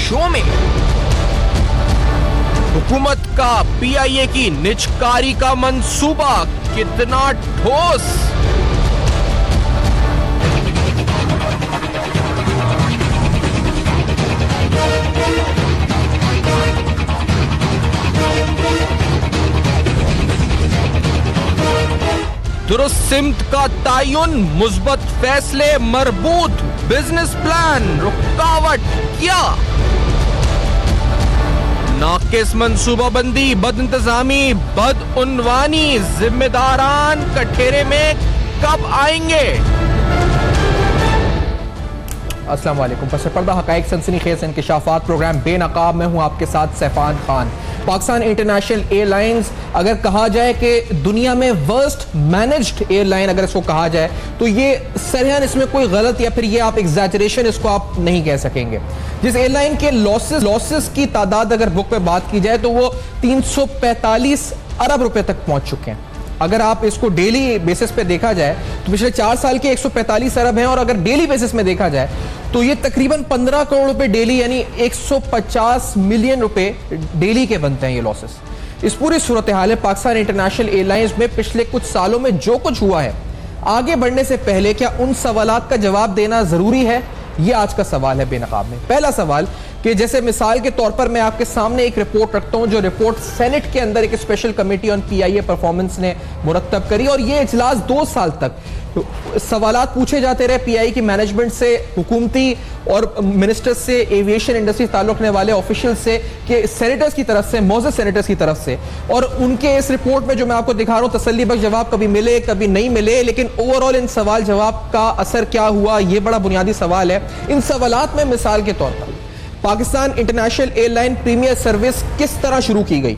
Show में। हुकूमत का पीआईए की निजकारी का मंसूबा कितना ठोस। दुरुस्त सिमत का तायुन, मुस्बत फैसले, मरबूत बिजनेस प्लान, रुकावट क्या? नाकिस मंसूबाबंदी, बदइंतजामी, बदउनवानी, जिम्मेदारान कठेरे में कब आएंगे? अस्सलाम वालेकुम। पस पर्दा हकाइक सनसनीखेज इंकिशाफात प्रोग्राम बेनकाब में हूँ आपके साथ सैफान खान। पाकिस्तान इंटरनेशनल एयरलाइंस अगर कहा जाए कि दुनिया में वर्स्ट मैनेज्ड एयरलाइन अगर इसको कहा जाए तो ये सरहन इसमें कोई गलत या फिर ये आप एग्जैजरेशन इसको आप नहीं कह सकेंगे। जिस एयरलाइन के लॉसेस की तादाद अगर बुक पे बात की जाए तो वो 345 अरब रुपए तक पहुंच चुके हैं। अगर आप इसको डेली बेसिस पे देखा जाए तो पिछले 4 साल के 145 अरब हैं और अगर डेली बेसिस में देखा जाए तो ये तकरीबन 15 करोड़ रुपए डेली यानी 150 मिलियन रुपए डेली के बनते हैं ये लॉसेस। इस पूरी सूरत हाल में पाकिस्तान इंटरनेशनल एयरलाइंस में पिछले कुछ सालों में जो कुछ हुआ है, आगे बढ़ने से पहले क्या उन सवालात का जवाब देना जरूरी है? ये आज का सवाल है बेनकाब में। पहला सवाल कि जैसे मिसाल के तौर पर मैं आपके सामने एक रिपोर्ट रखता हूं, जो रिपोर्ट सेनेट के अंदर एक special committee on PIA performance ने मुरतब करी और ये इजलास 2 साल तक सवालात पूछे जाते रहे पीआईए की मैनेजमेंट से, हुकूमती और मिनिस्टर्स से, एविएशन इंडस्ट्री से ताल्लुक रखने वाले ऑफिशियल से, कि सेनेटर्स की तरफ से, मौजूद सेनेटर्स की तरफ से। और उनके इस रिपोर्ट में जो मैं आपको दिखा रहा हूं तसल्ली बख्श जवाब कभी मिले कभी नहीं मिले, लेकिन ओवरऑल इन सवाल जवाब का असर क्या हुआ, ये बड़ा बुनियादी सवाल है। इन सवालात में मिसाल के तौर पर Pakistan international airline premier service किस तरह शुरू की गई,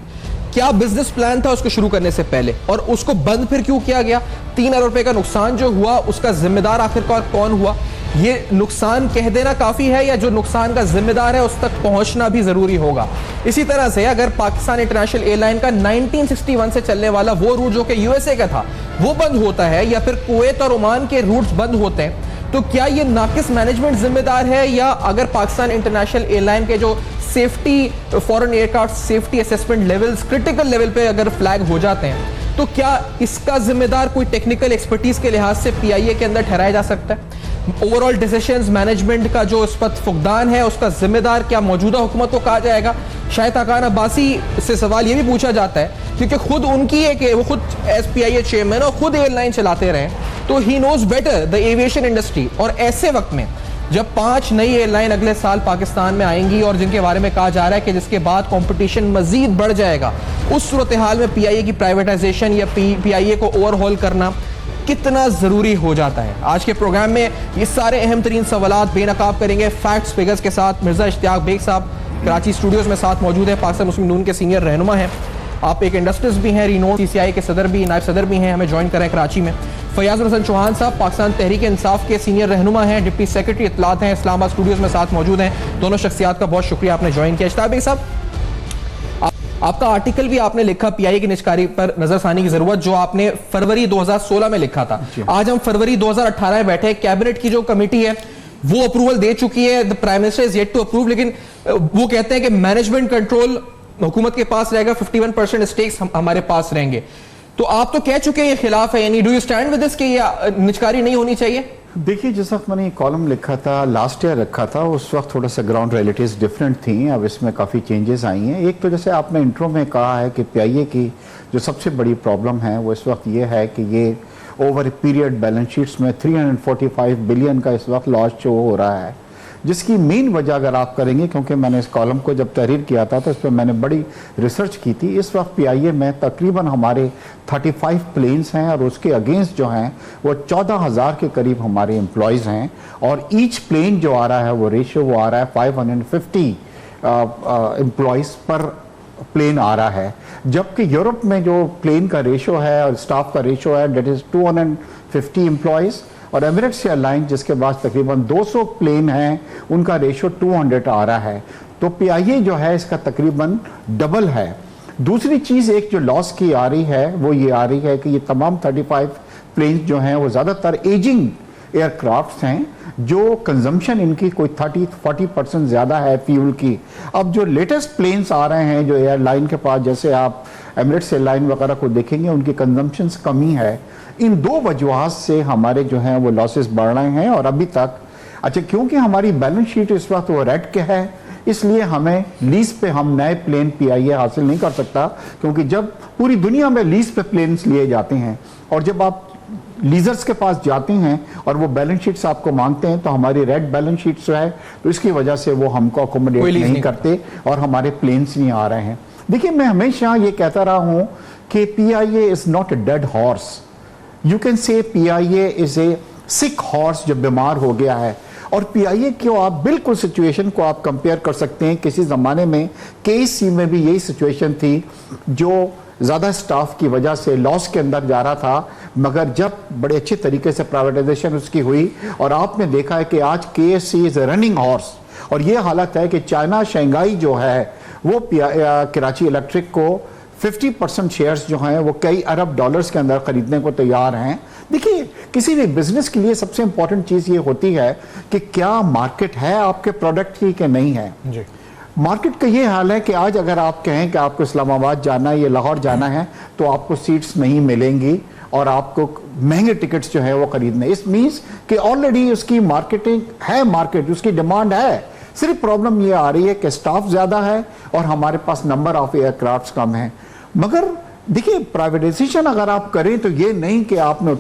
क्या बिजनेस प्लान था उसको शुरू करने से पहले, और उसको बंद फिर क्यों किया गया? 3 अरब रुपए का नुकसान जो हुआ उसका जिम्मेदार आखिरकार कौन हुआ? ये नुकसान कह देना काफी है या जो नुकसान का जिम्मेदार है उस तक पहुंचना भी जरूरी होगा? इसी तरह से अगर पाकिस्तान इंटरनेशनल एयरलाइन का 1961 से चलने वाला वो रूट जो कि यूएसए का था वो बंद होता है या फिर कुवैत और ओमान के रूट्स बंद होते हैं, तो क्या ये नाकिस मैनेजमेंट जिम्मेदार है? या अगर पाकिस्तान इंटरनेशनल एयरलाइन के जो safety foreign aircraft safety assessment levels critical level पे अगर फ्लैग हो जाते हैं तो क्या इसका जिम्मेदार कोई टेक्निकल एक्सपर्टीज के लिहाज से पीआईए के अंदर ठहराया जा सकता है? ओवरऑल डिसीजंस मैनेजमेंट का जो इस पर फुकदान है उसका जिम्मेदार क्या मौजूदा हुकूमत को कहा जाएगा? शायद ताकान अब्बासी से सवाल ये भी पूछा जाता है क्योंकि खुद उनकी एक वो खुद एज पीआईए चेयरमैन और खुद एयरलाइन चलाते रहे, तो he knows better the aviation industry. और ऐसे वक्त में जब 5 नई एयरलाइन अगले साल पाकिस्तान में आएंगी और जिनके बारे में कहा जा रहा है कि जिसके बाद कंपटीशन मजीद बढ़ जाएगा, उस सूरत हाल में पीआईए की प्राइवेटाइजेशन या पीआईए को ओवरहॉल करना कितना जरूरी हो जाता है? आज के प्रोग्राम में ये सारे अहम तरीन सवालात बेनकाब करेंगे फैक्ट्स फिगर्स के साथ। मिर्जा इश्तियाक बेग साहब कराची स्टूडियोज में साथ मौजूद है, पाकिस्तान मुस्लिम नून के सीनियर रहनुमा हैं, आप एक इंडस्ट्रिस्ट भी हैं, रिनोड सीसीआई के सदर भी, नायब सदर भी हैं, हमें ज्वाइन करें कराची में। फयाजुल हसन चौहान साहब पाकिस्तान तहरीक इंसाफ के सीनियर रहनुमा हैं, डिप्टी सेक्रेटरी इत्तलात हैं, इस्लामाबाद स्टूडियोज में साथ मौजूद हैं। दोनों शख्सियात का बहुत शुक्रिया आपने ज्वाइन किया। इश्तियाक बेग साहब, आपका आर्टिकल भी आपने लिखा पीआईए की निजकारी पर नजरसानी की जरूरत, जो आपने फरवरी 2016 में लिखा था। आज हम फरवरी 2018 में बैठे, कैबिनेट की जो कमेटी है वो अप्रूवल दे चुकी है, the prime minister is yet to approve, लेकिन वो कहते हैं कि मैनेजमेंट कंट्रोल हुकूमत के पास रहेगा, 51% स्टेक्स हमारे पास रहेंगे। तो आप तो कह चुके हैं ये खिलाफ है, यानी do you stand with this कि ये निजकारी नहीं होनी चाहिए? देखिए, जिस वक्त मैंने कॉलम लिखा था लास्ट ईयर रखा था, उस वक्त थोड़ा सा ग्राउंड रियलिटीज डिफरेंट थी। अब इसमें काफ़ी चेंजेस आई हैं। एक तो जैसे आपने इंट्रो में कहा है कि पीआईए की जो सबसे बड़ी प्रॉब्लम है वो इस वक्त ये है कि ये ओवर पीरियड बैलेंस शीट्स में 345 बिलियन का इस वक्त लॉस शो हो रहा है, जिसकी मेन वजह अगर आप करेंगे, क्योंकि मैंने इस कॉलम को जब तहरीर किया था तो इस पर मैंने बड़ी रिसर्च की थी। इस वक्त पीआईए में तकरीबन हमारे 35 प्लेन्स हैं और उसके अगेंस्ट जो हैं वो 14,000 के करीब हमारे एम्प्लॉयज़ हैं, और ईच प्लेन जो आ रहा है वो रेशियो वो आ रहा है 550 एम्प्लॉयज़ पर प्लेन आ रहा है, जबकि यूरोप में जो प्लेन का रेशियो है और स्टाफ का रेशियो है डेट इज़ 250 एम्प्लॉयज़, और एमिरेट्स एयरलाइन जिसके पास तकरीबन 200 प्लेन हैं उनका रेशियो 200 आ रहा है। तो पीआईए जो है इसका तकरीबन डबल है। दूसरी चीज़ एक जो लॉस की आ रही है वो ये आ रही है कि ये तमाम 35 प्लेन जो हैं वो ज़्यादातर एजिंग एयरक्राफ्ट्स हैं जो कंजम्पशन इनकी कोई 30-40% ज़्यादा है फ्यूल की। अब जो लेटेस्ट प्लेन्स आ रहे हैं जो एयरलाइन के पास, जैसे आप एमिरेट्स एयरलाइन वगैरह को देखेंगे, उनकी कंजम्पशंस कमी है। इन दो वजूहात से हमारे जो हैं वो लॉसेस बढ़ रहे हैं। और अभी तक अच्छा, क्योंकि हमारी बैलेंस शीट इस वक्त वो रेड के है, इसलिए हमें लीज पे हम नए प्लेन PIA हासिल नहीं कर सकता, क्योंकि जब पूरी दुनिया में लीज पे प्लेन्स लिए जाते हैं और जब आप लीजर्स के पास जाते हैं और वो बैलेंस शीट्स आपको मांगते हैं तो हमारी रेड बैलेंस शीट्स जो है तो इसकी वजह से वो हमको अकोमोडेट नहीं करते और हमारे प्लेन्स नहीं आ रहे हैं। देखिए, मैं हमेशा ये कहता रहा हूं कि PIA is not a dead horse, you can say PIA is a sick horse जो बीमार हो गया है। और PIA को आप बिल्कुल सिचुएशन को आप कंपेयर कर सकते हैं, किसी ज़माने में KC में भी यही सिचुएशन थी जो ज़्यादा स्टाफ की वजह से लॉस के अंदर जा रहा था, मगर जब बड़े अच्छे तरीके से प्राइवेटाइजेशन उसकी हुई और आपने देखा है कि आज KSC इज़ रनिंग हॉर्स। और ये हालत है कि चाइना शंघाई जो है वो कराची इलेक्ट्रिक को 50% शेयर्स जो हैं वो कई अरब डॉलर्स के अंदर खरीदने को तैयार हैं। देखिए, किसी भी बिजनेस के लिए सबसे इंपॉर्टेंट चीज़ ये होती है कि क्या मार्केट है आपके प्रोडक्ट की कि नहीं है जी। मार्केट का ये हाल है कि आज अगर आप कहें कि आपको इस्लामाबाद जाना है या लाहौर जाना है तो आपको सीट्स नहीं मिलेंगी और आपको महंगे टिकट्स जो है वो खरीदने। इस मीन्स कि ऑलरेडी उसकी मार्केटिंग है, मार्केट उसकी डिमांड है, सिर्फ प्रॉब्लम ये आ रही है कि स्टाफ ज़्यादा है और हमारे पास नंबर ऑफ एयरक्राफ्ट्स कम है। मगर देखिए, प्राइवेटाइजेशन अगर आप करें तो ये नहीं कि आपने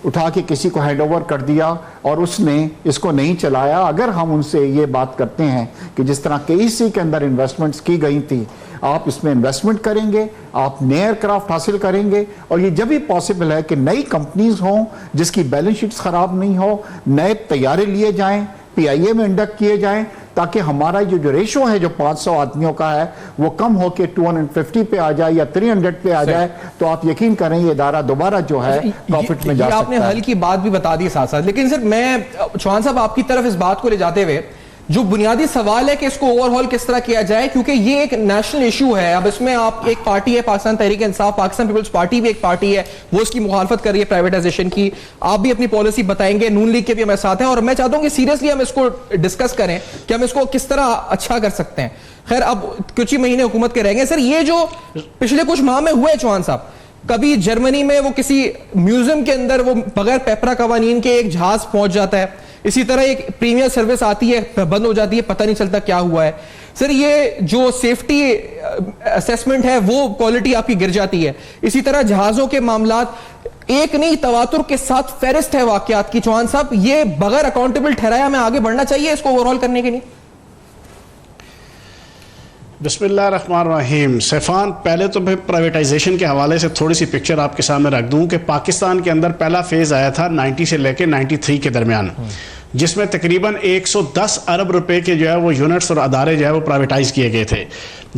उठा के किसी को हैंडओवर कर दिया और उसने इसको नहीं चलाया। अगर हम उनसे ये बात करते हैं कि जिस तरह KEC के अंदर इन्वेस्टमेंट्स की गई थी, आप इसमें इन्वेस्टमेंट करेंगे, आप नए एयरक्राफ्ट हासिल करेंगे और ये जब भी पॉसिबल है कि नई कंपनीज हों जिसकी बैलेंस शीट्स खराब नहीं हो, नए तैयारे लिए जाएं, PIA में इंडक्ट किए जाएं, ताकि हमारा जो रेशो है जो 500 आदमियों का है वो कम होकर 250 पे आ जाए या 300 पे आ जाए, तो आप यकीन करें ये इदारा दोबारा जो है प्रॉफिट में जा सकता है। आपने हल की बात भी बता दी साथ साथ, लेकिन सर मैं चौहान साहब आपकी तरफ इस बात को ले जाते हुए जो बुनियादी सवाल है कि इसको ओवरहॉल किस तरह किया जाए, क्योंकि ये एक नेशनल इशू है। अब इसमें आप एक पार्टी है पाकिस्तान तहरीक इंसाफ, पाकिस्तान पीपल्स पार्टी भी एक पार्टी है, वो इसकी मुखालफत कर रही है प्राइवेटाइजेशन की। आप भी अपनी पॉलिसी बताएंगे, नून लीग के भी हमारे साथ हैं और मैं चाहता हूं कि सीरियसली हम इसको डिस्कस करें कि हम इसको किस तरह अच्छा कर सकते हैं। खैर, अब कुछ ही महीने हुकूमत के रहेंगे। सर, ये जो पिछले कुछ माह में हुए चौहान साहब, कभी जर्मनी में वो किसी म्यूजियम के अंदर वो बगैर पेपरा कवानीन के एक जहाज पहुंच जाता है, इसी तरह एक प्रीमियर सर्विस आती है बंद हो जाती है, पता नहीं चलता क्या हुआ है। सर, ये जो सेफ्टी असेसमेंट है वो क्वालिटी आपकी गिर जाती है। इसी तरह जहाजों के मामलात एक नहीं तवातुर के साथ फेरिस्त है वाकयात की। चौहान साहब, ये बगैर अकाउंटेबल ठहराया हमें आगे बढ़ना चाहिए इसको ओवरऑल करने के लिए? बिस्मिल्लाहिर्रहमानिर्रहीम। सैफान, पहले तो मैं प्राइवेटाइजेशन के हवाले से थोड़ी सी पिक्चर आपके सामने रख दूं कि पाकिस्तान के अंदर पहला फेज़ आया था 90 से लेकर 93 के दरमियान, जिसमें तकरीबन 110 अरब रुपए के जो है वो यूनिट्स और अदारे जो है वो प्राइवेटाइज किए गए थे।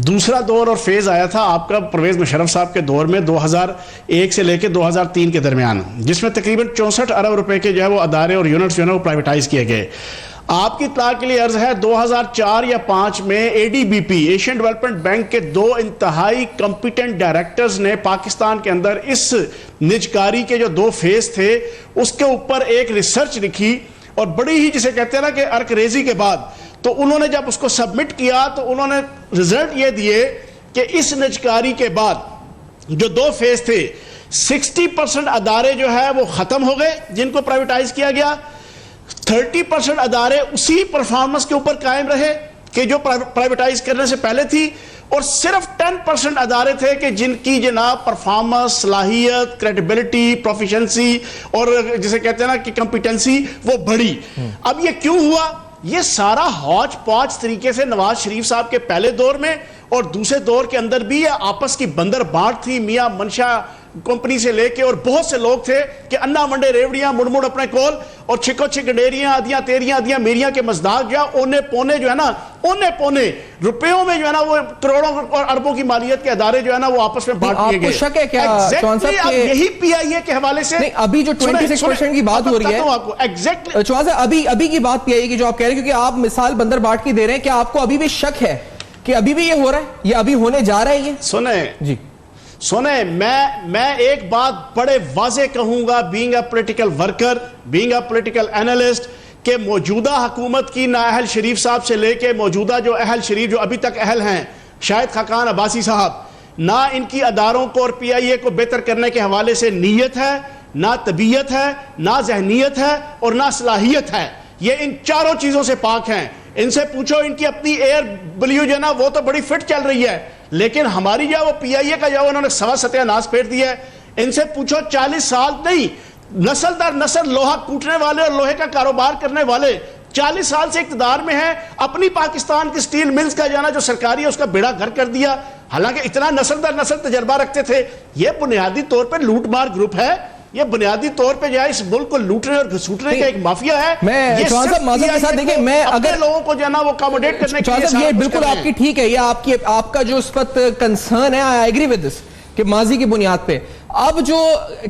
दूसरा दौर और फेज़ आया था आपका परवेज़ मुशर्रफ साहब के दौर में 2001 से लेकर 2003 के दरमियान, जिसमें तकरीबन 64 अरब रुपए के जो है वो अदारे और यूनिट्स जो है वो प्राइवेटाइज किए गए। आपकी इत्तला के लिए अर्ज है 2004 या 5 में ADBP एशियन डेवलपमेंट बैंक के 2 इंतहाई कॉम्पिटेंट डायरेक्टर्स ने पाकिस्तान के अंदर इस निजकारी के जो 2 फेज थे उसके ऊपर एक रिसर्च लिखी और बड़ी ही जिसे कहते हैं ना कि अर्करेजी के बाद, तो उन्होंने जब उसको सबमिट किया तो उन्होंने रिजल्ट ये दिए कि इस निजकारी के बाद जो 2 फेज थे 60% अदारे जो है वो खत्म हो गए जिनको प्राइवेटाइज किया गया, 30% अदारे उसी परफॉर्मेंस के ऊपर कायम रहे कि जो प्राइवेटाइज करने से पहले थी, और सिर्फ 10% अदारे थे कि जिनकी जनाब परफॉर्मेंस, सलाहियत, क्रेडिबिलिटी, प्रोफिशिएंसी और जिसे कहते हैं ना कि कॉम्पिटेंसी वो बढ़ी। अब ये क्यों हुआ? ये सारा हौच पौच तरीके से नवाज शरीफ साहब के पहले दौर में और दूसरे दौर के अंदर भी ये आपस की बंदर बांट थी। मियां मनशा कंपनी से लेके और बहुत से लोग थे कि अन्ना मंडे रेवड़ियां मुड़ मुड़ अपने कोल और छिको छिक गंडेरियां आदियां तेरियां आदियां मेरियां के मजदाक जो ओने पौने जो है ना ओने पौने रुपयों में जो है ना वो करोड़ों और अरबों की मालियत के अदारे जो है ना वो आपस में बांट दिए गए। आपको शक है क्या चौहान साहब अब यही PIA के हवाले से? नहीं, अभी जो 26% की बात हो रही है आपको एग्जैक्टली चौहान साहब अभी की बात PIA की जो आप कह रहे हैं, क्योंकि आप मिसाल बंदर बांट की दे रहे हैं, क्या आपको अभी भी शक है कि अभी भी ये हो रहा है या अभी होने जा रहा है? ये सुने जी, सुने, मैं एक बात बड़े वाजे कहूंगा, being a political worker, being a political analyst, कि मौजूदा हुकूमत की ना अहल शरीफ साहब से लेके मौजूदा जो अहल शरीफ जो अभी तक अहल हैं, शाहिद खाकान अब्बासी साहब, ना इनकी अदारों को और पीआईए को बेहतर करने के हवाले से नीयत है, ना तबीयत है, ना जहनीत है और ना सलाहियत है। ये इन चारों चीजों से पाक हैं। इनसे पूछो, इनकी अपनी एयर बल्यू जो ना वो तो बड़ी फिट चल रही है, लेकिन हमारी जो वो पीआईए का जो उन्होंने सवा सत्यानाश फेर दिया है। इनसे पूछो, 40 साल नहीं, नस्ल दर नस्ल लोहा कूटने वाले और लोहे का कारोबार करने वाले 40 साल से इक्तदार में हैं, अपनी पाकिस्तान की स्टील मिल्स का जाना जो सरकारी है उसका बेड़ा घर कर दिया, हालांकि इतना नस्ल दर नस्ल तजर्बा रखते थे। यह बुनियादी तौर पर लूटमार ग्रुप है, ये बुनियादी तौर पे जो है इस मुल्क को लूटने और घसूटने का एक माफिया है। मैं ये माजूम के साथ देखिए, मैं अगर लोगों को जो है ना वो अकोमोडेट करने के लिए ये बिल्कुल आपकी ठीक है, ये आपका जो इस वक्त कंसर्न है, आई एग्री विद दिस कि माजी की बुनियाद पे अब जो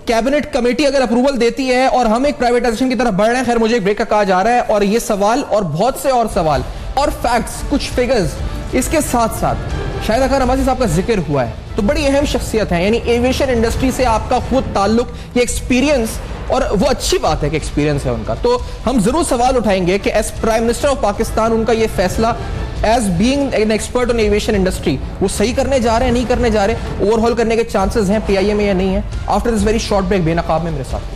कैबिनेट कमेटी अगर अप्रूवल देती है और हम एक प्राइवेटाइजेशन की तरफ बढ़ रहे हैं। खैर, मुझे एक ब्रेक का कहा जा रहा है और ये सवाल और बहुत से और सवाल और फैक्ट्स, कुछ फिगर्स इसके साथ साथ शाहिद खाकान अब्बासी साहब का जिक्र हुआ है, तो बड़ी अहम शख्सियत है, यानी एविएशन इंडस्ट्री से आपका खुद ताल्लुक, ये एक्सपीरियंस, और वो अच्छी बात है कि एक्सपीरियंस है उनका। तो हम जरूर सवाल उठाएंगे कि as prime minister of Pakistan उनका ये फैसला as being an expert on aviation industry वो सही करने जा रहे हैं, नहीं करने जा रहे, ओवरहॉल करने के चांसेस हैं पीआईए में या नहीं है। After this very short break Benaqab में मेरे साथ।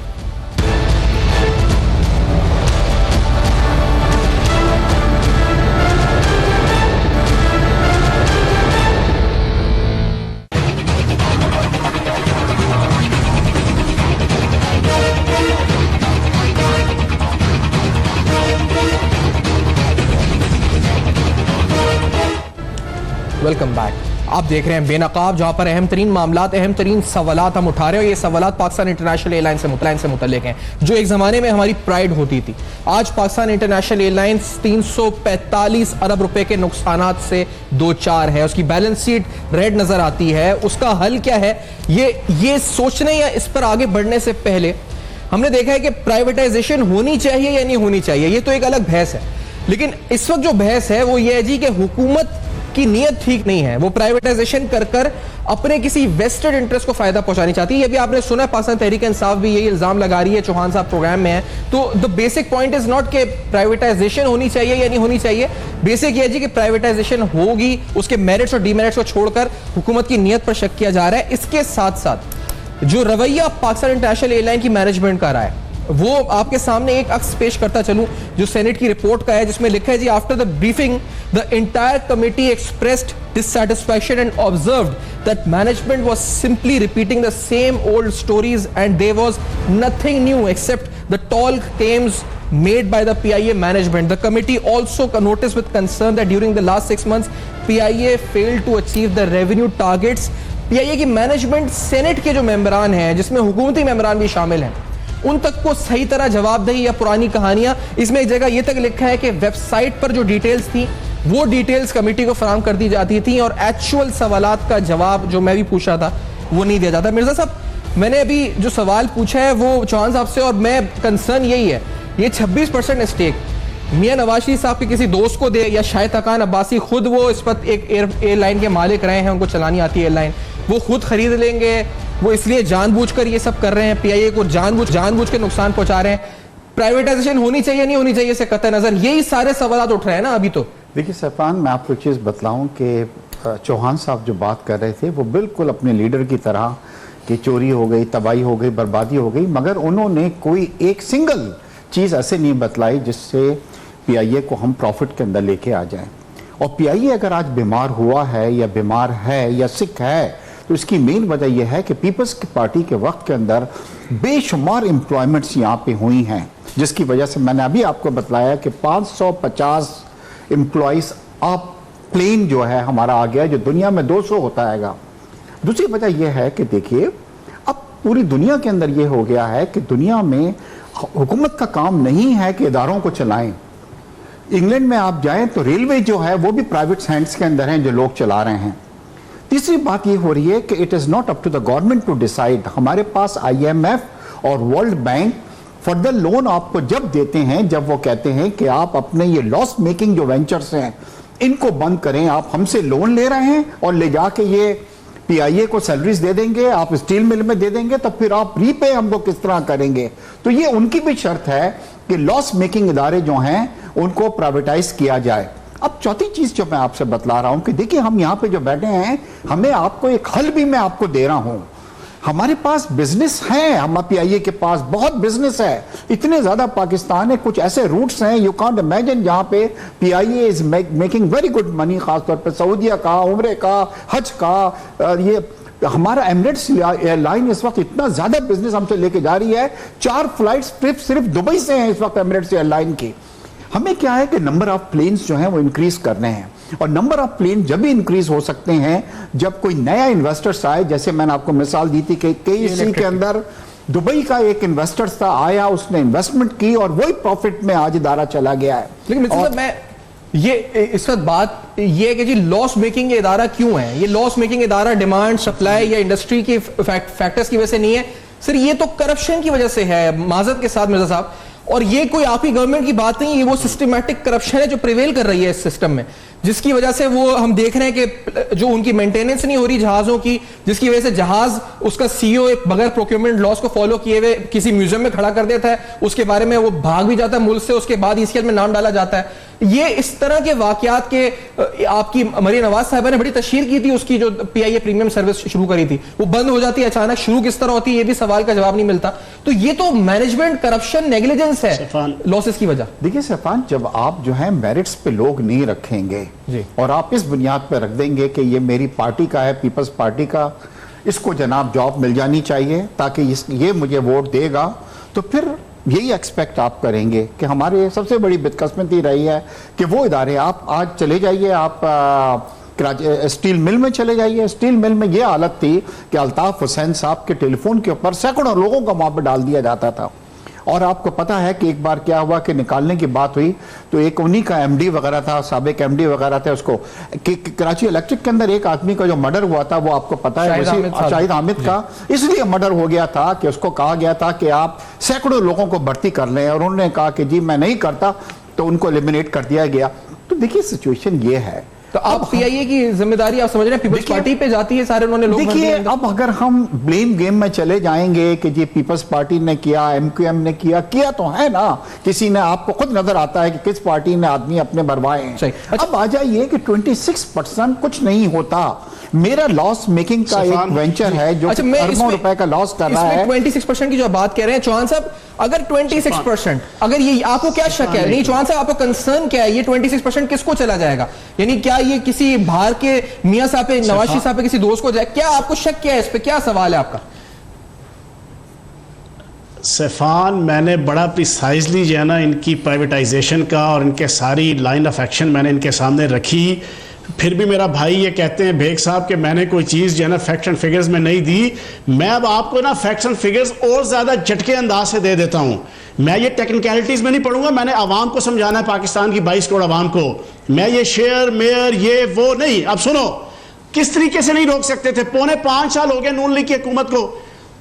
Welcome back. आप देख रहे हैं बेनकाब, जहां पर अहम तरीन मामलात, अहम तरीन सवालात हम उठा रहे हैं। ये सवालात पाकिस्तान इंटरनेशनल एयरलाइन से मुतल्लिक हैं, जो एक जमाने में हमारी प्राइड होती थी। आज पाकिस्तान इंटरनेशनल एयरलाइंस 345 अरब रुपए के नुकसानात से दो चार है। उसकी बैलेंस शीट रेड नजर आती है। उसका हल क्या है, ये सोचने या इस पर आगे बढ़ने से पहले हमने देखा है कि प्राइवेटाइजेशन होनी चाहिए या नहीं होनी चाहिए, ये तो एक अलग बहस है। लेकिन इस वक्त जो बहस है वो ये है जी कि हुकूमत की नीयत ठीक नहीं है। वो प्राइवेटाइजेशन कर अपने किसी वेस्टेड इंटरेस्ट को फायदा पहुंचानी चाहती है। ये भी आपने सुना है, पाकिस्तान तहरीक इंसाफ भी यही इल्जाम लगा रही है, चौहान साहब प्रोग्राम में है। तो the basic point is not कि प्राइवेटाइजेशन होनी चाहिए या नहीं होनी चाहिए, बेसिक ये जी कि प्राइवेटाइजेशन होगी, उसके मेरिट्स और डीमेरिट्स को छोड़कर हुकूमत की नीयत पर शक किया जा रहा है। इसके साथ साथ जो रवैया पाकिस्तान इंटरनेशनल एयरलाइन की मैनेजमेंट का रहा है, वो आपके सामने एक अक्स पेश करता चलूं जो सेनेट की रिपोर्ट का है, जिसमें लिखा है जी, after the briefing the entire committee expressed dissatisfaction and observed that management was simply repeating the same old stories and there was nothing new except the tall claims made by the PIA management. The committee also noticed with concern that during the last 6 months PIA failed to achieve the revenue targets. PIA की management senate के जो मेंबरान हैं, जिसमें हुकूमती मेंबरान भी शामिल हैं, उन तक को सही तरह जवाबदेही या पुरानी कहानियां, इसमें एक जगह यह तक लिखा है कि वेबसाइट पर जो डिटेल्स थी वो डिटेल्स कमेटी को फराहम कर दी जाती थी और एक्चुअल सवालात का जवाब जो मैं भी पूछ रहा था वो नहीं दिया जाता। मिर्जा साहब, मैंने अभी जो सवाल पूछा है वो चौहान साहब से, और मैं कंसर्न यही है, ये 26% स्टेक मियां नवाज शरीफ साहब के किसी दोस्त को दे या शाहिद खाकान अब्बासी खुद, वो इस वक्त एक एयरलाइन के मालिक रहे हैं, उनको चलानी आती है एयरलाइन, वो खुद खरीद लेंगे, वो इसलिए जानबूझकर ये सब कर रहे हैं, पीआईए को जानबूझ के नुकसान पहुंचा रहे हैं। प्राइवेटाइजेशन होनी चाहिए नहीं होनी चाहिए से कतई नजर यही सारे सवाल उठ रहे हैं ना अभी। तो देखिए सैफान, मैं आपको एक चीज़ बतलाऊं कि चौहान साहब जो बात कर रहे थे वो बिल्कुल अपने लीडर की तरह कि चोरी हो गई, तबाही हो गई, बर्बादी हो गई, मगर उन्होंने कोई एक सिंगल चीज़ ऐसे नहीं बतलाई जिससे पीआईए को हम प्रॉफिट के अंदर लेके आ जाएं। और पीआईए अगर आज बीमार हुआ है या बीमार है या सिक है, तो इसकी मेन वजह यह है कि पीपल्स पार्टी के वक्त के अंदर बेशुमार एम्प्लॉयमेंट्स यहाँ पे हुई हैं, जिसकी वजह से मैंने अभी आपको बतलाया कि 550 एम्प्लॉइज आप प्लेन जो है हमारा आ गया, जो दुनिया में 200 होता हैगा। दूसरी वजह यह है कि देखिए, अब पूरी दुनिया के अंदर यह हो गया है कि दुनिया में हुकूमत का काम नहीं है कि इदारों को चलाएं। इंग्लैंड में आप जाएं तो रेलवे जो है वो भी प्राइवेट हैंड्स के अंदर हैं, जो लोग चला रहे हैं। तीसरी बात ये हो रही है कि it is not up to the government to decide. हमारे पास IMF और वर्ल्ड बैंक फर्दर लोन आपको जब देते हैं, जब वो कहते हैं कि आप अपने ये लॉस मेकिंग जो वेंचर्स हैं इनको बंद करें। आप हमसे लोन ले रहे हैं और ले जाके ये पीआईए को सैलरीज दे देंगे, आप स्टील मिल में दे देंगे, तो फिर आप रीपे हमको किस तरह करेंगे? तो ये उनकी भी शर्त है कि लॉस मेकिंग इदारे जो हैं उनको प्राइवेटाइज किया जाए। अब चौथी चीज जो मैं आपसे बतला रहा हूं कि देखिए, हम यहां पे जो बैठे हैं, हमें आपको एक हल भी मैं आपको दे रहा हूं। हमारे पास बिजनेस है, हम पीआईए के पास बहुत बिजनेस है, इतने ज्यादा पाकिस्तान है, कुछ ऐसे रूट्स हैं यू कांट इमेजिन जहां पे PIA is making very good money, खासतौर पे सऊदीया का, उम्रे का, हज का। ये हमारा एमिरेट्स एयरलाइन इस वक्त इतना ज्यादा बिजनेस हमसे लेके जा रही है, 4 फ्लाइट्स सिर्फ दुबई से हैं इस वक्त एमिरेट्स एयरलाइन की। हमें क्या है कि नंबर ऑफ प्लेन्स जो हैं वो इंक्रीज करने हैं, और नंबर ऑफ प्लेन जब भी इंक्रीज हो सकते हैं जब कोई नया इन्वेस्टर्स आए। जैसे मैंने आपको मिसाल दी थी कि केईसी के अंदर दुबई का एक इन्वेस्टर था, आया, उसने इन्वेस्टमेंट की और वही प्रॉफिट में आज इदारा चला गया है। लेकिन मैं ये इस वक्त बात ये है कि जी लॉस मेकिंग इदारा क्यों है? ये लॉस मेकिंग इदारा डिमांड, सप्लाई या इंडस्ट्री के फैक्टर्स की वजह से नहीं है सर, ये तो करप्शन की वजह से है, माजरत के साथ मिर्जा साहब। और ये कोई आपकी गवर्नमेंट की बात नहीं है, ये वो सिस्टमैटिक करप्शन है जो प्रिवेल कर रही है इस सिस्टम में, जिसकी वजह से वो हम देख रहे हैं कि जो उनकी मेंटेनेंस नहीं हो रही जहाजों की, जिसकी वजह से जहाज उसका सीईओ बगैर प्रोक्योरमेंट लॉस को फॉलो किए हुए किसी म्यूजियम में खड़ा कर देता है, उसके बारे में वो भाग भी जाता है मुल्क से, उसके बाद ईसीएल में नाम डाला जाता है। ये इस तरह के वाकयात के आपकी मरियम नवाज साहिबा ने बड़ी तशहीर की थी, उसकी जो पीआईए प्रीमियम सर्विस शुरू करी थी वो बंद हो जाती है अचानक, शुरू किस तरह होती है ये भी सवाल का जवाब नहीं मिलता। तो ये तो मैनेजमेंट करप्शन नेग्लिजेंस है लॉसेस की वजह। देखिए सफान, जब आप जो है मेरिट्स पे लोग नहीं रखेंगे जी, और आप इस बुनियाद पे रख देंगे कि ये मेरी पार्टी का है, पीपल्स पार्टी का, इसको जनाब जॉब मिल जानी चाहिए ताकि ये मुझे वोट देगा, तो फिर यही एक्सपेक्ट आप करेंगे कि हमारे सबसे बड़ी बदकिस्मती रही है कि वो इदारे, आप आज चले जाइए, आप स्टील मिल में चले जाइए, स्टील मिल में ये हालत थी कि अल्ताफ हुसैन साहब के टेलीफोन के ऊपर सैकड़ों लोगों का वहां पर डाल दिया जाता था। और आपको पता है कि एक बार क्या हुआ कि निकालने की बात हुई तो एक उन्हीं का एमडी वगैरह था, साबिक एमडी वगैरह थे, उसको कराची इलेक्ट्रिक के अंदर एक आदमी का जो मर्डर हुआ था वो आपको पता है, शाहिद हामिद का, इसलिए मर्डर हो गया था कि उसको कहा गया था कि आप सैकड़ों लोगों को भर्ती कर लें, और उन्होंने कहा कि जी मैं नहीं करता, तो उनको एलिमिनेट कर दिया गया। तो देखिए सिचुएशन ये है। तो अब पीआईए की जिम्मेदारी आप समझ रहे हैं पीपल्स पार्टी पे जाती है, सारे उन्होंने लोग। देखिए अब अगर हम ब्लेम गेम में चले जाएंगे कि जी पीपल्स पार्टी ने किया, एमक्यूएम ने किया तो है ना, किसी ने, आपको खुद नजर आता है कि किस पार्टी ने आदमी अपने भरवाए हैं। अच्छा। अब आ जाइए कि 26% कुछ नहीं होता, मेरा लॉस मेकिंग का एक वेंचर है जो अरबों रुपए का लॉस कर रहा है। 26% की जो बात कह रहे हैं चौहान साहब, अगर 26%, अगर ये आपको क्या शक है? नहीं चौहान साहब, आपको कंसर्न क्या है? ये 26% किसको चला जाएगा? यानी क्या ये किसी बाहर के मियां साहब पे, नवाज शरीफ साहब पे, किसी दोस्त को जाए? क्या आपको शक क्या है इस पे? क्या सवाल है आपका? सैफान, मैंने बड़ा प्रिसाइजली जो है ना इनकी प्राइवेटाइजेशन का और इनके सारी लाइन ऑफ एक्शन मैंने इनके सामने रखी, फिर भी मेरा भाई ये कहते हैं बेग साहब कि मैंने कोई चीज़ जो है ना फैक्ट्स एंड फिगर्स में नहीं दी। मैं अब आपको ना फैक्ट्स एंड फिगर्स और ज़्यादा झटके अंदाज से दे देता हूँ। मैं ये टेक्निकलिटीज़ में नहीं पढ़ूंगा, मैंने आवाम को समझाना है, पाकिस्तान की 22 करोड़ आवाम को। मैं ये शेयर मेयर ये वो नहीं। अब सुनो, किस तरीके से नहीं रोक सकते थे? 4.25 साल हो गए नून लीग की हुकूमत को।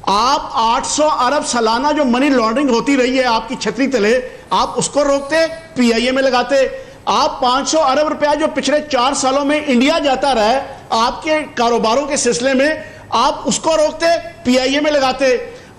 आप 800 अरब सालाना जो मनी लॉन्ड्रिंग होती रही है आपकी छतरी तले, आप उसको रोकते, पीआईए में लगाते। आप 500 अरब रुपया जो पिछले 4 सालों में इंडिया जाता रहा है आपके कारोबारों के सिलसिले में, आप उसको रोकते, पीआईए में लगाते।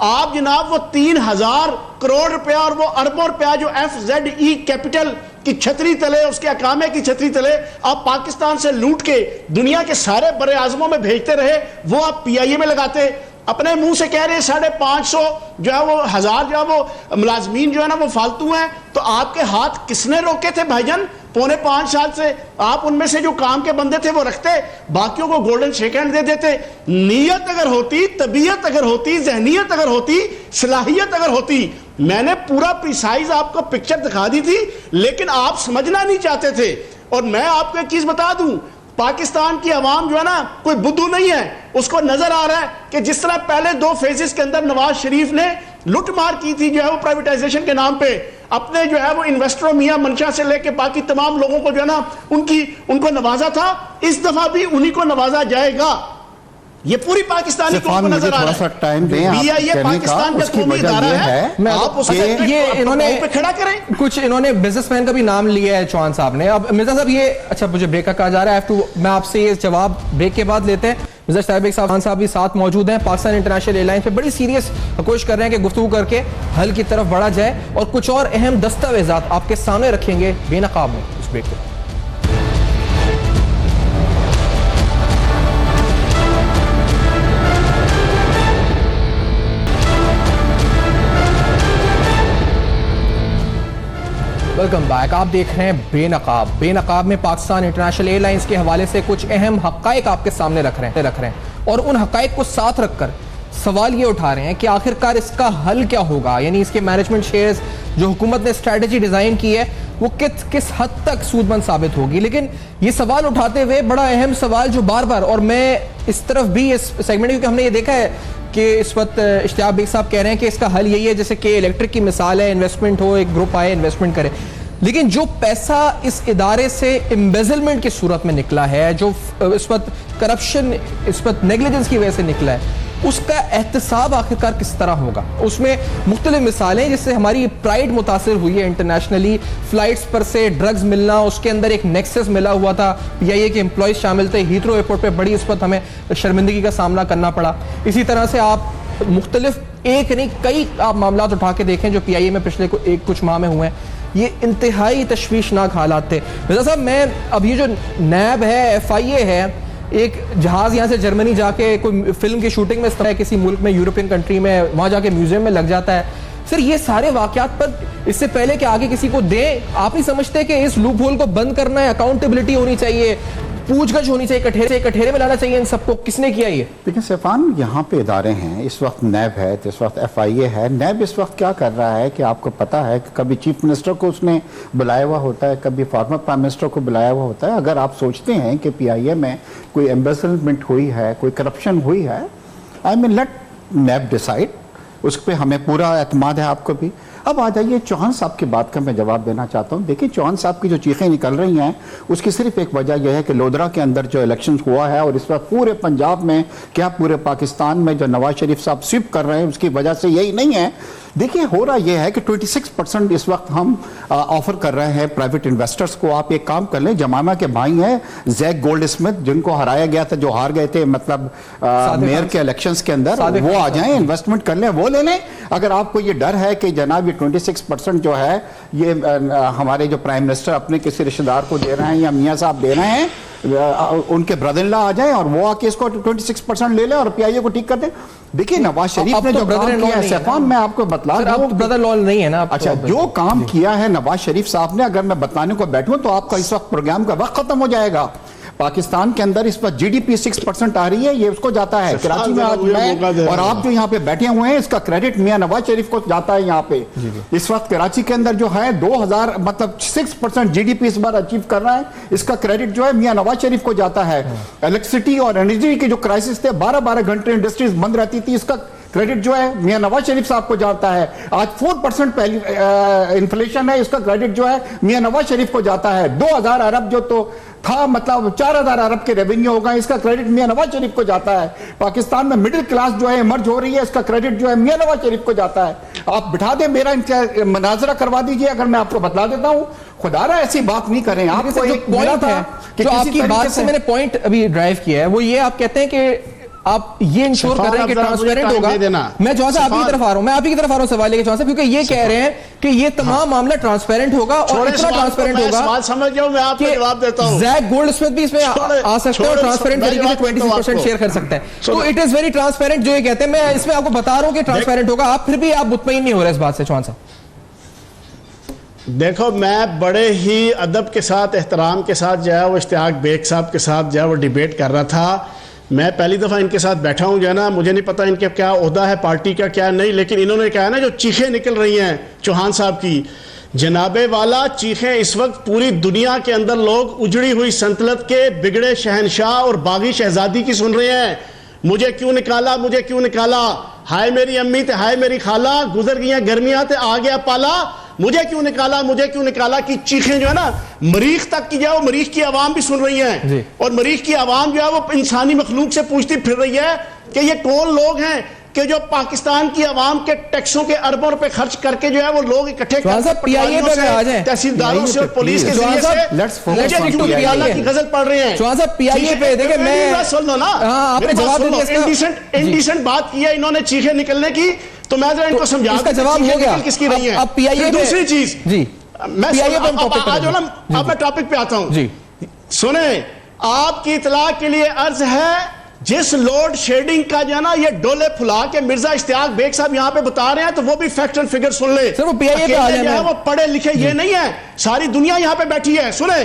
आप जनाब वो 3000 करोड़ रुपया और वो अरबों रुपया जो FZE कैपिटल की छतरी तले, उसके अकामे की छतरी तले आप पाकिस्तान से लूट के दुनिया के सारे बड़े आजमों में भेजते रहे, वो आप पीआईए में लगाते। अपने मुंह से कह रहे हैं 550 जो है वो 1000 जो है वो मुलाजमीन जो है ना वो फालतू हैं। तो आपके हाथ किसने रोके थे भाईजान? 4.25 साल से आप उनमें से जो काम के बंदे थे वो रखते, बाकियों को गोल्डन शेक हैंड दे देते। नीयत अगर होती, तबीयत अगर होती, जहनीत अगर होती, सलाहियत अगर होती, मैंने पूरा प्रिसाइज आपको पिक्चर दिखा दी थी, लेकिन आप समझना नहीं चाहते थे। और मैं आपको एक चीज बता दूं, पाकिस्तान की आवाम जो है ना कोई बुद्धू नहीं है, उसको नजर आ रहा है कि जिस तरह पहले 2 फेजेस के अंदर नवाज शरीफ ने लुटमार की थी जो है वो प्राइवेटाइजेशन के नाम पे, अपने जो है वो इन्वेस्टरों मियां मंशा से लेके बाकी तमाम लोगों को जो है ना उनको नवाजा था, इस दफा भी उन्हीं को नवाजा जाएगा। ये पूरी पाकिस्तानी कौम को नजर आ रहा है। टाइम दें, ये पाकिस्तान का कौमी इदारा है, आप उसे ये इन्होंने पे खड़ा करें। कुछ इन्होंने बिजनेसमैन का भी नाम लिया है चौहान साहब ने। अब मिर्जा साहब ये, अच्छा मुझे ब्रेक का कहा जा रहा है, मैं आपसे ये जवाब ब्रेक के बाद लेते हैं। मिस्टर साहिब खान साहब भी साथ मौजूद हैं। पाकिस्तान इंटरनेशनल एयरलाइंस पे बड़ी सीरियस कोशिश कर रहे हैं कि गुफ्तगू करके हल की तरफ बढ़ा जाए और कुछ और अहम दस्तावेजात आपके सामने रखेंगे बेनकाब में इस ब्रेक को। Welcome back. आप देख रहे हैं बेनकाब। बेनकाब में पाकिस्तान इंटरनेशनल एयरलाइंस के हवाले से कुछ अहम हकायक आपके सामने रख रहे हैं और उन हकायक को साथ रखकर सवाल ये उठा रहे हैं कि आखिरकार इसका हल क्या होगा, यानी इसके मैनेजमेंट शेयर्स जो हुकूमत ने स्ट्रैटेजी डिजाइन की है वो किस हद तक सूदमंद साबित होगी। लेकिन ये सवाल उठाते हुए बड़ा अहम सवाल जो बार बार, और मैं इस तरफ भी इस सेगमेंट, क्योंकि हमने ये देखा है कि इस वक्त इश्तियाक बेग साहब कह रहे हैं कि इसका हल यही है, जैसे कि इलेक्ट्रिक की मिसाल है, इन्वेस्टमेंट हो, एक ग्रुप आए इन्वेस्टमेंट करे, लेकिन जो पैसा इस इदारे से एम्बेजलमेंट की सूरत में निकला है, जो इस वक्त करप्शन, इस वक्त नेग्लिजेंस की वजह से निकला है, उसका एहतसाब आखिरकार किस तरह होगा। उसमें मुख्तलिफ मिसालें जिससे हमारी प्राइड मुतासिर हुई है इंटरनेशनली, फ्लाइट्स पर से ड्रग्स मिलना, उसके अंदर एक नेक्सस मिला हुआ था, पीआईए के एम्प्लॉयज शामिल थे, हीथ्रो एयरपोर्ट पे बड़ी इस वक्त हमें शर्मिंदगी का सामना करना पड़ा। इसी तरह से आप मुख्तलिफ एक नहीं कई आप मामला उठा के देखें जो पीआईए में पिछले कुछ माह में हुए हैं, ये इंतहाई तशवीशनाक हालात थे। मिर्जा साहब, मैं अब ये जो नैब है, FIA है, एक जहाज यहाँ से जर्मनी जाके कोई फिल्म की शूटिंग में इस्तेमाल किसी मुल्क में, यूरोपियन कंट्री में, वहां जाके म्यूजियम में लग जाता है। सर, ये सारे वाकयात पर इससे पहले कि आगे किसी को दें, आप ही समझते हैं कि इस लूप होल को बंद करना है, अकाउंटेबिलिटी होनी चाहिए, पूछगछ होनी चाहिए, कठेरे में लाना चाहिए इन सबको, किसने किया ये? देखिए सैफान, यहाँ पे इदारे हैं, इस वक्त नैब है, तो इस वक्त FIA है। नैब इस वक्त क्या कर रहा है कि आपको पता है कि कभी चीफ मिनिस्टर को उसने बुलाया हुआ होता है, कभी फॉर्मर प्राइम मिनिस्टर को बुलाया हुआ होता है। अगर आप सोचते हैं कि PIA में कोई एम्बेसलमेंट हुई है, कोई करप्शन हुई है, I mean let NAB decide, उस पर हमें पूरा एतमाद है आपको भी। अब आ जाइए चौहान साहब की बात का मैं जवाब देना चाहता हूं। देखिए, चौहान साहब की जो चीखें निकल रही हैं उसकी सिर्फ एक वजह यह है कि लोधरा के अंदर जो इलेक्शन हुआ है और इस वक्त पूरे पंजाब में, क्या पूरे पाकिस्तान में जो नवाज शरीफ साहब स्वीप कर रहे हैं उसकी वजह से यही नहीं है। देखिए, हो रहा यह है कि 26% इस वक्त हम ऑफर कर रहे हैं प्राइवेट इन्वेस्टर्स को। आप एक काम कर लें, जमामा के भाई हैं जैक गोल्ड स्मिथ, जिनको हराया गया था, जो हार गए थे मतलब मेयर के इलेक्शंस के अंदर, वो आ जाएं, इन्वेस्टमेंट कर लें, वो ले लें। अगर आपको ये डर है कि जनाब ये 26% जो है ये हमारे जो प्राइम मिनिस्टर अपने किसी रिश्तेदार को दे रहे हैं या मियाँ साहब दे रहे हैं, उनके ब्रदर इन लॉ आ जाएं और वो आके इसको 26% ले लें और PIA को ठीक कर दें। देखिए, नवाज शरीफ ने जो काम किया है सैफान, मैं आपको बतला रहा हूं, ब्रदर लॉ नहीं है ना। अच्छा, जो काम किया है नवाज शरीफ साहब ने, अगर मैं बताने को बैठूं तो आपका इस वक्त प्रोग्राम का वक्त खत्म हो जाएगा। पाकिस्तान के अंदर इस वक्त GDP 6% आ रही है, ये उसको जाता है। कराची में आज मैं और आप जो यहाँ पे बैठे हुए हैं, इसका क्रेडिट मियां नवाज शरीफ को जाता है। यहाँ पे इस वक्त कराची के अंदर जो है 2000 मतलब 6% GDP इस बार अचीव कर रहा है, इसका क्रेडिट जो है मियां नवाज शरीफ को जाता है। इलेक्ट्रिसिटी और एनर्जी के जो क्राइसिस थे, 12-12 घंटे इंडस्ट्रीज बंद रहती थी, इसका क्रेडिट जो है मियां नवाज शरीफ साहब को जाता है। आज 4% पहली इन्फ्लेशन है, इसका क्रेडिट जो है मियां नवाज शरीफ को जाता है। 2000 अरब जो तो था, मतलब 4000 अरब के रेवेन्यू होगा, इसका क्रेडिट मियां नवाज शरीफ को जाता है। पाकिस्तान में मिडिल क्लास जो है इमर्ज हो रही है, इसका क्रेडिट जो है मियां नवाज शरीफ को जाता है। आप बिठा दें, मेरा मुनाजरा करवा दीजिए, अगर मैं आपको बतला देता हूं। खुदारा ऐसी बात नहीं करें। आपको एक पॉइंट है जो आपकी बात से मैंने पॉइंट अभी ड्राइव किया है, वो ये आप कहते हैं कि आप ये इंश्योर कर रहे हैं कि ट्रांसपेरेंट होगा। मैं चौहान साहब आपकी तरफ आ रहा हूं, मैं आपकी तरफ आ रहा हूं सवाल लेके चौहान साहब, क्योंकि ये कह रहे हैं कि ये तमाम मामला ट्रांसपेरेंट होगा और इतना ट्रांसपेरेंट होगा, सवाल समझ जाओ, मैं आपको जवाब देता हूं। जैक गोल्ड स्मिथ भी इसमें आ सकते हैं और ट्रांसपेरेंट तरीके से 26% शेयर कर सकते हैं। तो इट इज वेरी ट्रांसपेरेंट जो ये कहते हैं। मैं इसमें आपको बता रहा हूं कि ट्रांसपेरेंट होगा, आप फिर भी आप मुतमईन नहीं हो रहे इस बात से चौहान साहब। देखो, मैं बड़े ही अदब के साथ, एहतराम के साथ जो है वो इश्तियाक बेग साहब के साथ जो है वो डिबेट कर रहा था। मैं पहली दफ़ा इनके साथ बैठा हूं, जो है ना, मुझे नहीं पता इनके क्या ओहदा है पार्टी का क्या नहीं, लेकिन इन्होंने कहा ना जो चीखें निकल रही हैं चौहान साहब की, जनाबे वाला चीखें इस वक्त पूरी दुनिया के अंदर लोग उजड़ी हुई सल्तनत के बिगड़े शहनशाह और बागी शहजादी की सुन रहे हैं। मुझे क्यों निकाला, मुझे क्यों निकाला, हाय मेरी अम्मी ते हाय मेरी खाला, गुजर गई गर्मियां ते आ गया पाला, मुझे क्यों निकाला, मुझे क्यों निकाला की चीखें जो है ना मरीख तक की जो है वो मरीख की आवाम भी सुन रही है। और मरीख की आवाम जो है वो इंसानी मखलूक से पूछती फिर रही है कि ये कौन लोग हैं कि जो पाकिस्तान की आवाम के टैक्सों के अरबों रुपए खर्च करके जो है वो लोग इकट्ठे तहसीलदारों से और पुलिस के जरिए से की गजल पढ़ रहे हैं। पीआईए पे देखिए, मैं सुन लो ना, आपने जवाब दे दिया। इंडिसेंट बात की है इन्होंने चीखें निकलने की, तो मैं जरा इनको समझा इसका जवाब हो गया किसकी रही है। अब पीआईए दूसरी चीज जी, मैं अब मैं टॉपिक पे आता हूं जी। सुने, आपकी इतला के लिए अर्ज है, जिस लोड शेडिंग का जो है ना ये डोले फुला के मिर्जा इश्तियाक बेग साहब यहां पे बता रहे हैं, तो वो भी फैक्ट एंड फिगर सुन ले। वो पीआईए पे आ जाए, वो पढ़े लिखे ये नहीं है, सारी दुनिया यहां पे बैठी है। सुने,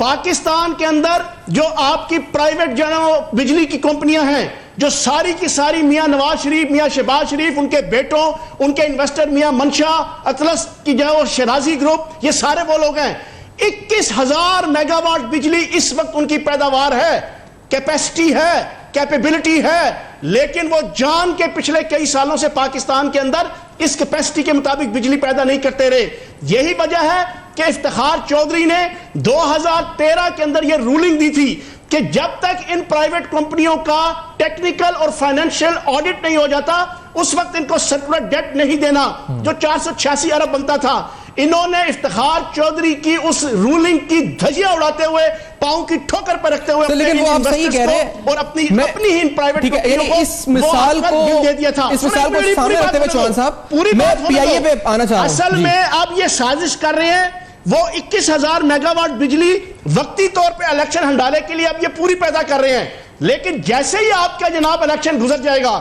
पाकिस्तान के अंदर जो आपकी प्राइवेट जो है बिजली की कंपनियां हैं, जो सारी की सारी मियां नवाज शरीफ, मियां शहबाज शरीफ, उनके बेटों, उनके इन्वेस्टर मियां मंशा अतलस की जो है वो शराजी ग्रुप, ये सारे वो लोग हैं। 21,000 मेगावाट बिजली इस वक्त उनकी पैदावार है, कैपेसिटी है, कैपेबिलिटी है, लेकिन वो जान के पिछले कई सालों से पाकिस्तान के अंदर इस कैपेसिटी के मुताबिक बिजली पैदा नहीं करते रहे। यही वजह है कि इफ्तिखार चौधरी ने 2013 के अंदर यह रूलिंग दी थी कि जब तक इन प्राइवेट कंपनियों का टेक्निकल और फाइनेंशियल ऑडिट नहीं हो जाता, उस वक्त इनको सर्कुलर डेट नहीं देना, जो 486 अरब बनता था। इन्होंने इफ्तिखार चौधरी की उस रूलिंग की धज्जियां उड़ाते हुए, पांव की ठोकर पर रखते हुए, लेकिन वो आप सही कह रहे हैं और अपनी ही इन प्राइवेट कंपनियों को इस मिसाल को दे दिया था। इस मिसाल को सामने रखते हुए चौहान साहब, पूरी बात पीआईए पे आना चाह रहा हूं। असल में आप ये साजिश कर रहे हैं, वो 21,000 मेगावाट बिजली वक्ती तौर पे इलेक्शन हंडाने के लिए अब ये पूरी पैदा कर रहे हैं, लेकिन जैसे ही आपका जनाब इलेक्शन गुजर जाएगा,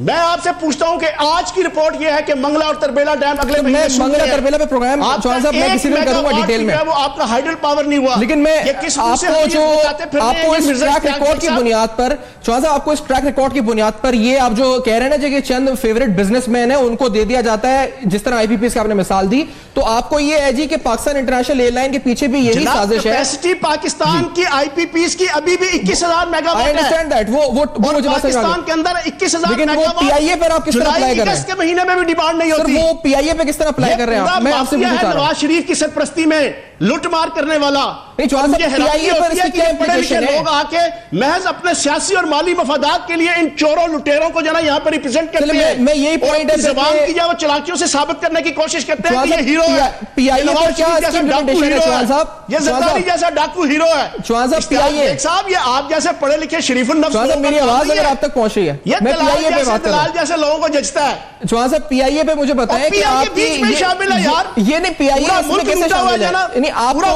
मैं आपसे पूछता हूं कि आज की रिपोर्ट यह है कि मंगला और तरबेला डैम अगले महीने मंगला तरबेला पे प्रोग्राम चौहान साहब मैं किसी दिन करूंगा डिटेल में, वो आपका हाइडल पावर नहीं हुआ, लेकिन मैं आपको इस ट्रैक रिकॉर्ड की बुनियाद पर, चौहान साहब आपको इस ट्रैक रिकॉर्ड की बुनियाद पर ये आप जो कह रहे हैं ना कि चंद फेवरेट बिजनेसमैन है उनको दे दिया जाता है, जिस तरह आईपीपीएस की आपने मिसाल दी, तो आपको ये है जी कि पाकिस्तान इंटरनेशनल एयरलाइन के पीछे भी यही साजिश है। कैपेसिटी पाकिस्तान की आईपीपीएस की अभी भी 21,000 मेगावाट है। आई अंडरस्टैंड दैट, वो पाकिस्तान के अंदर 21,000 मेगावाट पीआईए पर आप किस तरह अप्लाई कर रहे हैं? के महीने में भी डिमांड नहीं होती। वो पीआईए पे किस तरह अप्लाई कर रहे हैं आप? मैं आपसे पूछना चाह रहा हूं। नवाज शरीफ की सरपरस्ती में लूटमार करने वाला चौहान साहब पीआईए पर इसकी क्या इंप्लीकेशन है? लोग आके महज अपने सियासी और माली मफादात के लिए इन चोरों लुटेरों को जना यहां पर रिप्रेजेंट करते हैं। मैं यही पॉइंट है, जबान की वो चलाकियों से साबित करने की कोशिश करते हैं कि ये हीरो है, पीआईए पर क्या इंप्लीमेंटेशन है चौहान साहब? ये जरदारी जैसा डाकू हीरो है चौहान साहब। पीआईए साहब, ये आप जैसे पढ़े लिखे शरीफुल नफ्स, मेरी आवाज अगर आप तक पहुंच रही है, मैं पीआईए पे बात कर रहा हूं, जैसे लोगों को जचता है। चौहान साहब पीआईए पे मुझे बताएं कि आप बीच में शामिल है यार, ये नहीं पीआईए इसमें कैसे शामिल है? नहीं आपको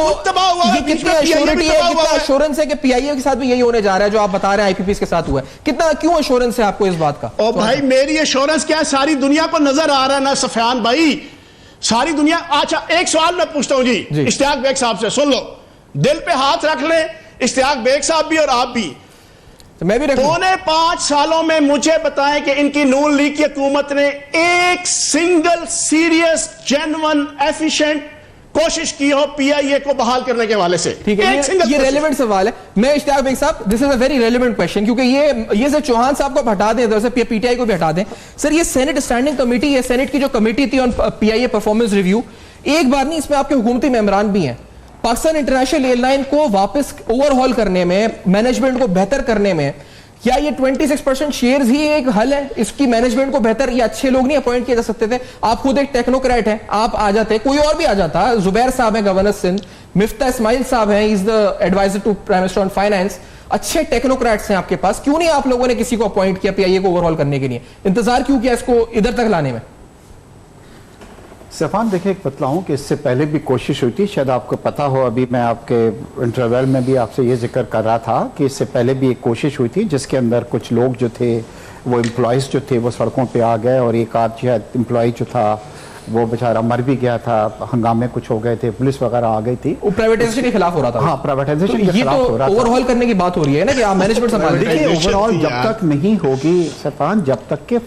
ये कितनी एश्योरिटी है, कितना एश्योरेंस है कि पीआईए के साथ भी यही होने जा रहा है जो आप बता रहे हैं आईपीपीएस के साथ हुआ है? कितना क्यों एश्योरेंस है आपको इस बात का? ओ भाई, मेरी एश्योरेंस क्या है, सारी दुनिया को नजर आ रहा है ना सफियान भाई, सारी दुनिया। अच्छा, एक सवाल मैं पूछता हूं जी इश्तियाक बेग साहब से, सुन लो, दिल पे हाथ रख ले, इश्तियाक बेग साहब भी और आप भी। मैं भी 5 सालों में मुझे बताएं कि इनकी नून लीग की हुकूमत ने एक सिंगल सीरियस जेन्युइन एफिशिएंट कोशिश की हो पीआईए को बहाल करने के हवाले से। ठीक है, ये रेलेवेंट सवाल है। मैं इश्तियाक बेग साहब, this is a very relevant question, क्योंकि ये से चौहान साहब को हटा दें, इधर से पीटीआई को भी हटा दें। सर, ये सेनेट स्टैंडिंग कमेटी, ये सेनेट की जो कमेटी थी ऑन पीआईए परफॉर्मेंस रिव्यू, एक बार नहीं, इसमें आपके हुकूमती मेंबरान भी हैं। पाकिस्तान इंटरनेशनल एयरलाइन को वापस ओवरहॉल करने में, मैनेजमेंट को बेहतर करने में, क्या ये 26% शेयर्स ही एक हल है? इसकी मैनेजमेंट को बेहतर, ये अच्छे लोग नहीं अपॉइंट किए जा सकते थे? आप खुद एक टेक्नोक्रेट हैं, आप आ जाते, कोई और भी आ जाता। जुबैर साहब हैं गवर्नर सिंध, मिफ्ता इस्माइल साहब हैं, is the adviser to prime minister on finance, अच्छे टेक्नोक्रेट्स हैं आपके पास, क्यों नहीं आप लोगों ने किसी को अपॉइंट किया पीआईए को ओवरऑल करने के लिए? इंतजार क्यों किया इसको इधर तक लाने में? सफान, देखिए, एक बतलाऊं कि इससे पहले भी कोशिश हुई थी, शायद आपको पता हो, अभी मैं आपके इंटरवल में भी आपसे ये जिक्र कर रहा था कि इससे पहले भी एक कोशिश हुई थी जिसके अंदर कुछ लोग जो थे, वो एम्प्लॉयज़ जो थे, वो सड़कों पे आ गए और एक आध एम्प्लॉय जो था वो बेचारा मर भी गया था, हंगामे कुछ हो गए थे, पुलिस वगैरह आ गई थी। वो प्राइवेटाइजेशन के खिलाफ हो रहा था। हाँ, प्राइवेटाइजेशन के खिलाफ हो रहा था। ओवरऑल करने की बात हो रही है ना कि आप मैनेजमेंट संभाल। देखिए, ओवरऑल जब तक नहीं होगी सफान, जब तक के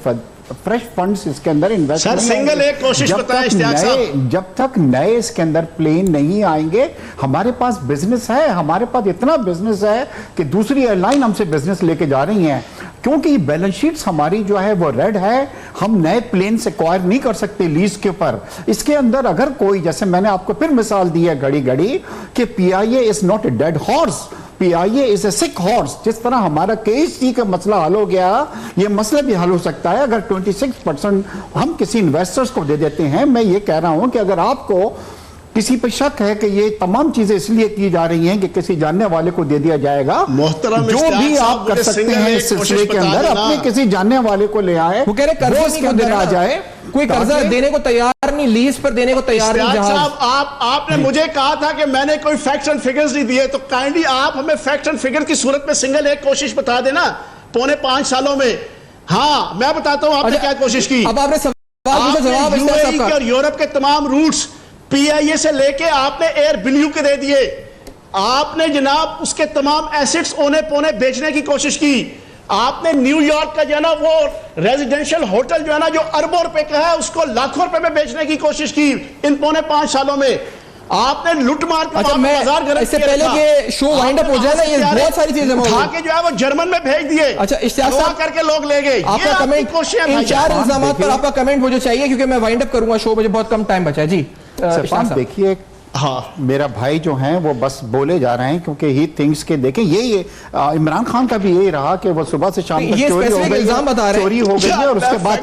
फ्रेश फंड्स इसके अंदर इन्वेस्ट, सर सिंगल एक कोशिश बताएं इश्तियाक साहब, जब तक नए इसके अंदर प्लेन नहीं आएंगे, हमारे पास बिजनेस है, हमारे पास इतना बिजनेस है कि दूसरी एयरलाइन हमसे बिजनेस लेके जा रही हैं, क्योंकि बैलेंस शीट्स हमारी जो है वो रेड है, हम नए प्लेन से एक्वायर नहीं कर सकते लीज के ऊपर। इसके अंदर अगर कोई, जैसे मैंने आपको फिर मिसाल दी है घड़ी घड़ी कि PIA is not a dead horse, PIA is a sick horse. जिस तरह हमारा केएससी का मसला हल हो गया, ये मसला भी हल हो सकता है अगर 26% हम किसी इन्वेस्टर्स को दे देते हैं। मैं ये कह रहा हूं कि अगर आपको किसी पर शक है कि ये तमाम चीजें इसलिए की जा रही हैं कि किसी जानने वाले को दे दिया जाएगा, मोहतरम जो भी आप कर सकते हैं इस सिलसिले के अंदर, अपने किसी जानने वाले को ले आए, वो कह रहे कर्जा इसके अंदर आ जाए, कोई कर्जा देने को तैयार नहीं, लीज पर देने को तैयार नहीं। साहब आपने मुझे कहा था कि मैंने कोई फैक्ट्स एंड फिगर्स नहीं दिए, तो काइंडली आप हमें फैक्ट्स एंड फिगर की सूरत में सिंगल एक कोशिश बता देना 5.25 सालों में। हाँ, मैं बताता हूं आपने क्या कोशिश की। अब आपने सवाल पूछा, जवाब यूएई और यूरोप के तमाम रूट्स पीआईए से लेके आपने एयर बिल्यू के दे दिए। आपने जनाब उसके तमाम एसेट्स ओने पोने बेचने की कोशिश की। आपने न्यूयॉर्क का जो है ना वो रेजिडेंशियल होटल जो है ना जो अरबों रुपए का है उसको लाखों रुपए में बेचने की कोशिश की इन 5.25 सालों में। आपने लूटमार का बाजार गरम इससे पहले कि शो वाइंड अप हो जाए ना, ये बहुत सारी चीजें उठा के जो है वो जर्मन में भेज दिए। अच्छा, इश्तियाक साहब करके लोग ले गए। आपका कमेंट, इन 4 इल्जाम पर आपका कमेंट मुझे चाहिए क्योंकि मैं वाइंड अप करूंगा शो, मुझे बहुत कम टाइम बचा है। जी देखिए, हाँ, मेरा भाई जो हैं वो बस बोले जा रहे हैं क्योंकि ही थिंग्स के देखें ये इमरान खान का भी यही रहा कि वो सुबह से शाम तक चोरी हो गई और उसके बाद